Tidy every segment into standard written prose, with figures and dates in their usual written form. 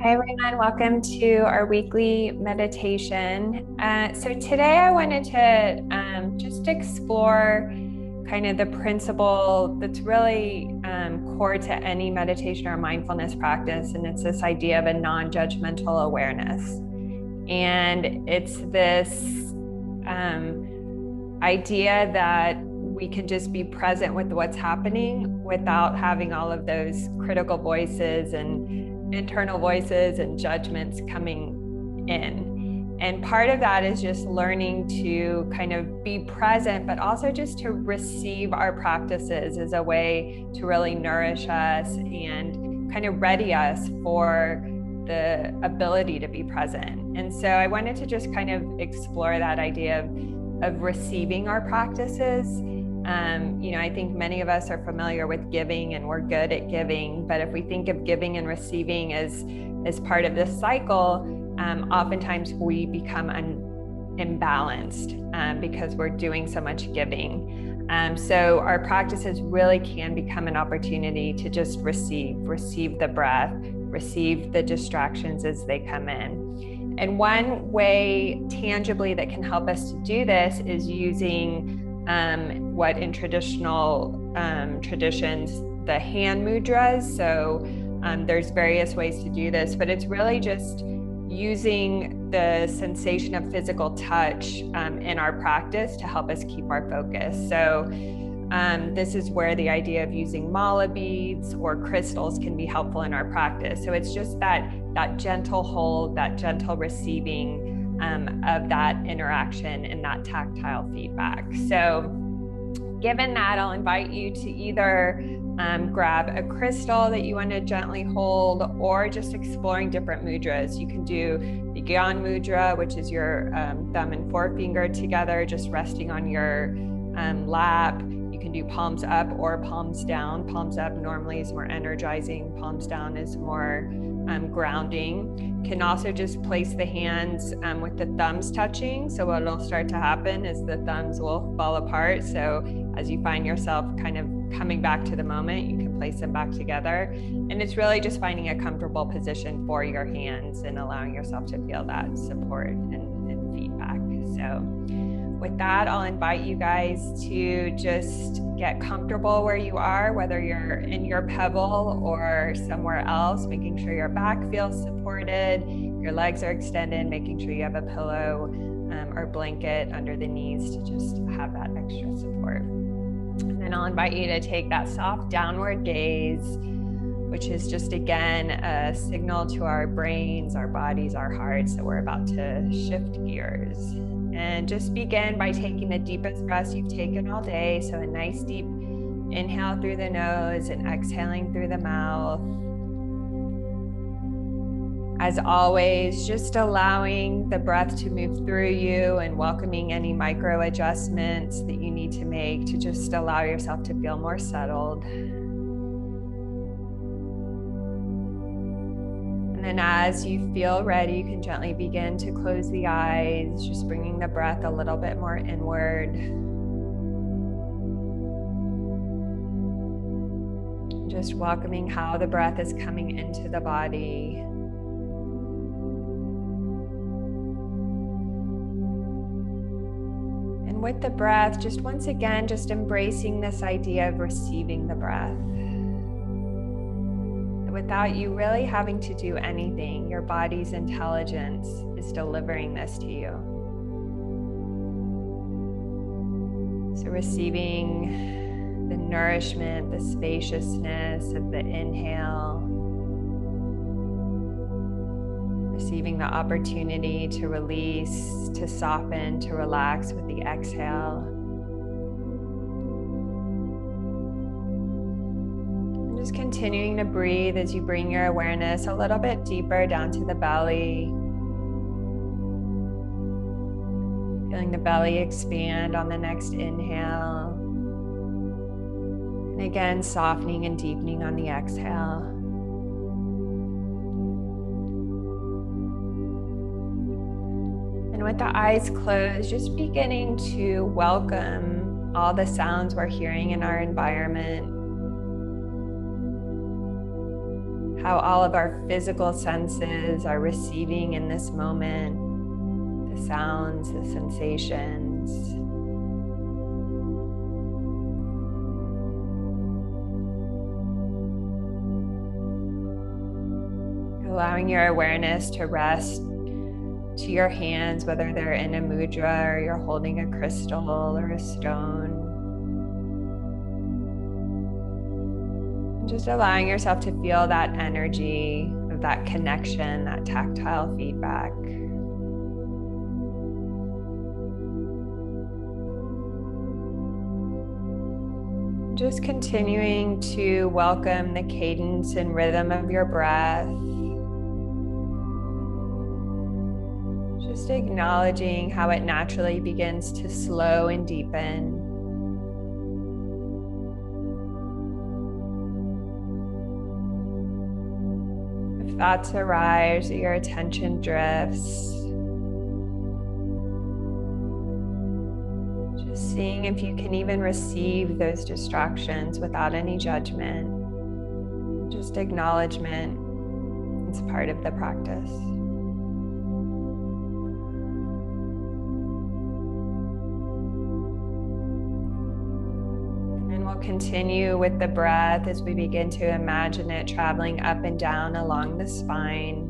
Hi everyone, welcome to our weekly meditation. So today I wanted to just explore kind of the principle that's really core to any meditation or mindfulness practice, and it's this idea of a non-judgmental awareness. And it's this idea that we can just be present with what's happening without having all of those critical voices and internal voices and judgments coming in. And part of that is just learning to kind of be present, but also just to receive our practices as a way to really nourish us and kind of ready us for the ability to be present. And so I wanted to just kind of explore that idea of receiving our practices. I think many of us are familiar with giving and we're good at giving, but if we think of giving and receiving as part of this cycle, oftentimes we become imbalanced because we're doing so much giving. So our practices really can become an opportunity to just receive the breath, receive the distractions as they come in. And one way tangibly that can help us to do this is using what in traditional traditions, the hand mudras. So there's various ways to do this, but it's really just using the sensation of physical touch in our practice to help us keep our focus. So this is where the idea of using mala beads or crystals can be helpful in our practice. So it's just that gentle hold, that gentle receiving of that interaction and that tactile feedback. So given that, I'll invite you to either grab a crystal that you want to gently hold, or just exploring different mudras. You can do the Gyan mudra, which is your thumb and forefinger together, just resting on your lap. You can do palms up or palms down. Palms up normally is more energizing. Palms down is more grounding. Can also just place the hands with the thumbs touching. So what will start to happen is the thumbs will fall apart. So as you find yourself kind of coming back to the moment, you can place them back together. And it's really just finding a comfortable position for your hands and allowing yourself to feel that support and feedback. So with that, I'll invite you guys to just get comfortable where you are, whether you're in your Pebbl or somewhere else, making sure your back feels supported, your legs are extended, making sure you have a pillow or blanket under the knees to just have that extra support. And then I'll invite you to take that soft downward gaze, which is just, again, a signal to our brains, our bodies, our hearts that we're about to shift gears. And just begin by taking the deepest breaths you've taken all day. So a nice deep inhale through the nose and exhaling through the mouth. As always, just allowing the breath to move through you and welcoming any micro adjustments that you need to make to just allow yourself to feel more settled. And as you feel ready, you can gently begin to close the eyes, just bringing the breath a little bit more inward. Just welcoming how the breath is coming into the body. And with the breath, just once again, just embracing this idea of receiving the breath. Without you really having to do anything, your body's intelligence is delivering this to you. So receiving the nourishment, the spaciousness of the inhale, receiving the opportunity to release, to soften, to relax with the exhale. Just continuing to breathe as you bring your awareness a little bit deeper down to the belly. Feeling the belly expand on the next inhale. And again, softening and deepening on the exhale. And with the eyes closed, just beginning to welcome all the sounds we're hearing in our environment. how all of our physical senses are receiving in this moment, the sounds, the sensations. Allowing your awareness to rest to your hands, whether they're in a mudra or you're holding a crystal or a stone. And just allowing yourself to feel that energy of that connection, that tactile feedback. Just continuing to welcome the cadence and rhythm of your breath. Just acknowledging how it naturally begins to slow and deepen. If thoughts arise or your attention drifts, just seeing if you can even receive those distractions without any judgment. Just acknowledgement. It's part of the practice. Continue with the breath as we begin to imagine it traveling up and down along the spine.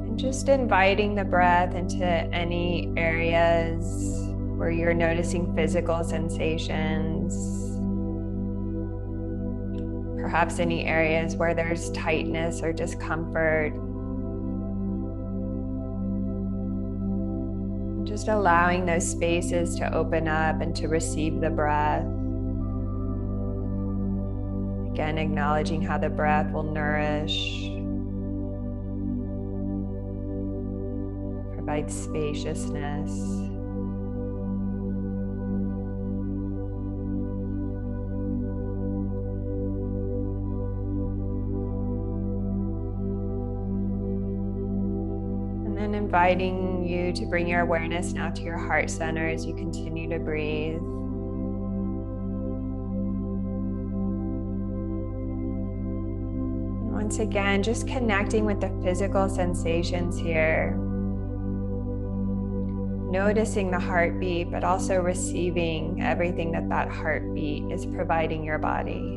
And just inviting the breath into any areas where you're noticing physical sensations. Perhaps any areas where there's tightness or discomfort. Just allowing those spaces to open up and to receive the breath. Again, acknowledging how the breath will nourish, provide spaciousness. And inviting you to bring your awareness now to your heart center as you continue to breathe. And once again, just connecting with the physical sensations here. Noticing the heartbeat, but also receiving everything that that heartbeat is providing your body.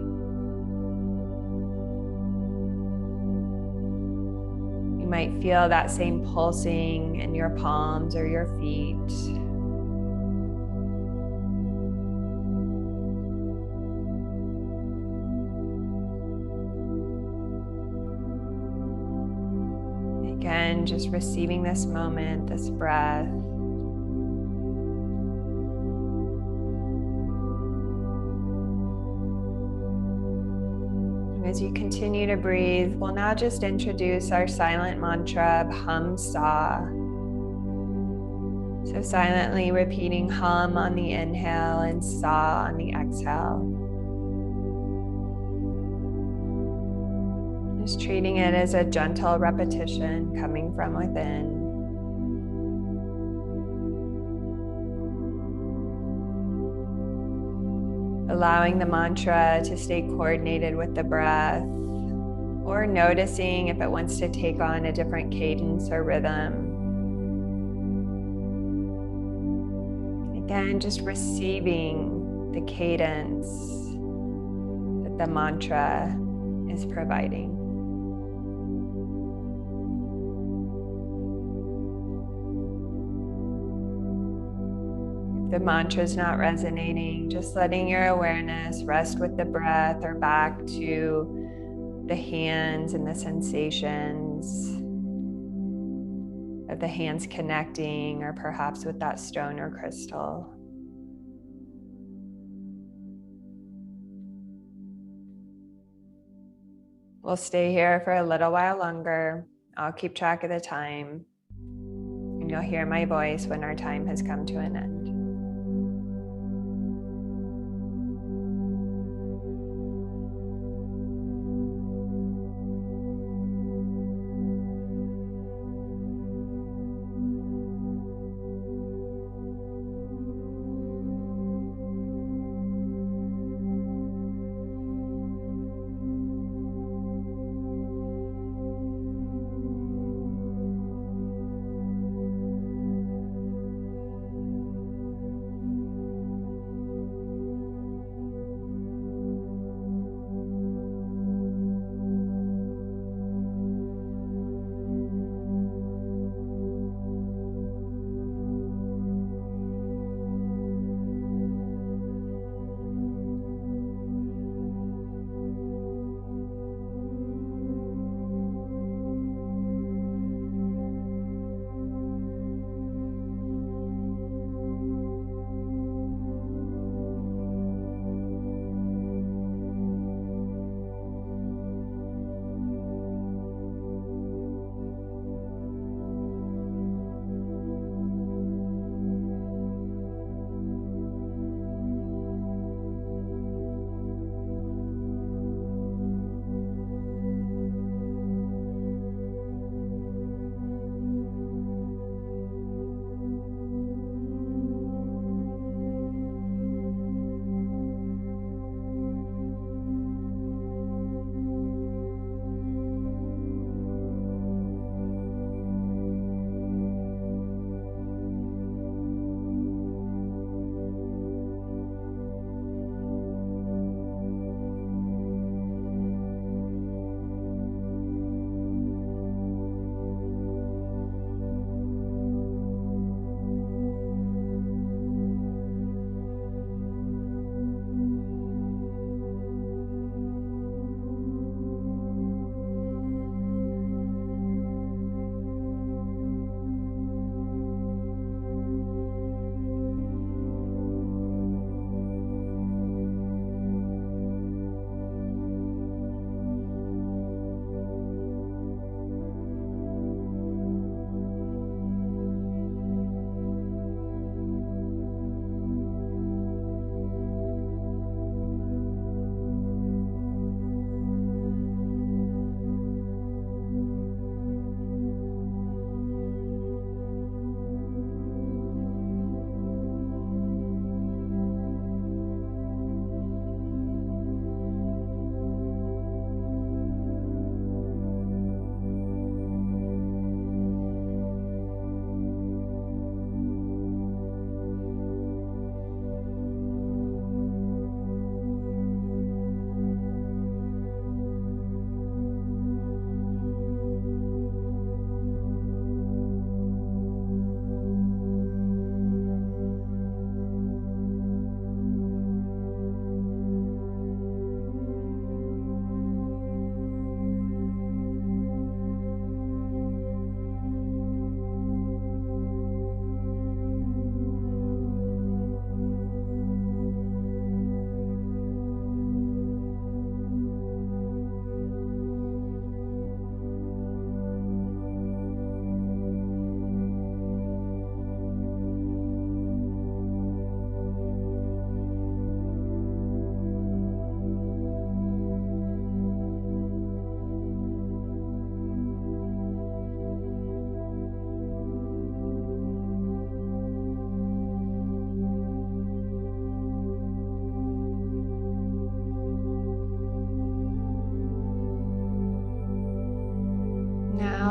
You might feel that same pulsing in your palms or your feet. Again, just receiving this moment, this breath. As you continue to breathe, we'll now just introduce our silent mantra of hum sa. So silently repeating hum on the inhale and sa on the exhale. Just treating it as a gentle repetition coming from within. Allowing the mantra to stay coordinated with the breath, or noticing if it wants to take on a different cadence or rhythm. Again, just receiving the cadence that the mantra is providing. The mantra is not resonating, just letting your awareness rest with the breath or back to the hands and the sensations of the hands connecting, or perhaps with that stone or crystal. We'll stay here for a little while longer. I'll keep track of the time, and you'll hear my voice when our time has come to an end.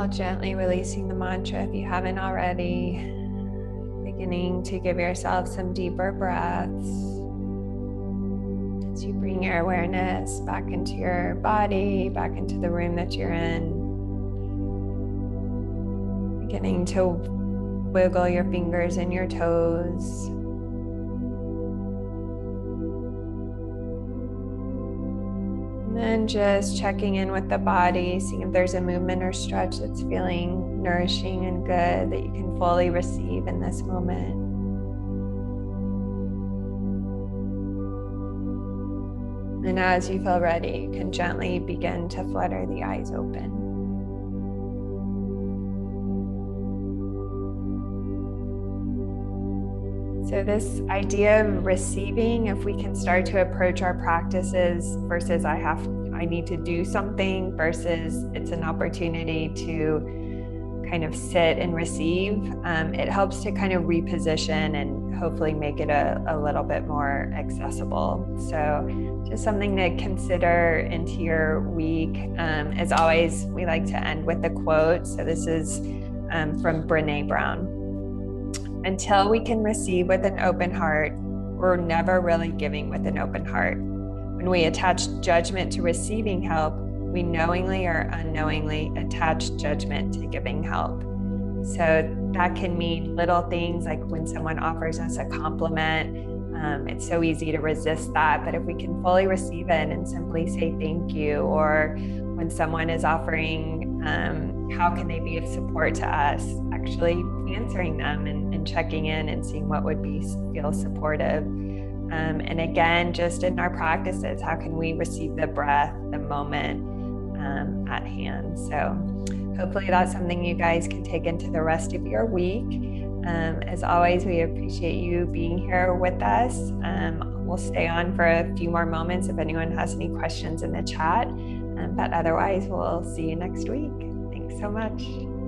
while gently releasing the mantra if you haven't already. Beginning to give yourself some deeper breaths as you bring your awareness back into your body, back into the room that you're in. Beginning to wiggle your fingers and your toes. And then just checking in with the body, seeing if there's a movement or stretch that's feeling nourishing and good that you can fully receive in this moment. And as you feel ready, you can gently begin to flutter the eyes open. So this idea of receiving, if we can start to approach our practices versus I need to do something versus it's an opportunity to kind of sit and receive, it helps to kind of reposition and hopefully make it a little bit more accessible. So just something to consider into your week. As always, we like to end with a quote. So this is from Brene Brown. Until we can receive with an open heart, we're never really giving with an open heart. When we attach judgment to receiving help, we knowingly or unknowingly attach judgment to giving help. So that can mean little things like when someone offers us a compliment, it's so easy to resist that. But if we can fully receive it and simply say thank you, or when someone is offering, how can they be of support to us, actually answering them and checking in and seeing what would feel supportive. And again, just in our practices, how can we receive the breath, the moment at hand? So hopefully that's something you guys can take into the rest of your week. As always, we appreciate you being here with us. We'll stay on for a few more moments if anyone has any questions in the chat. But otherwise, we'll see you next week. Thanks so much.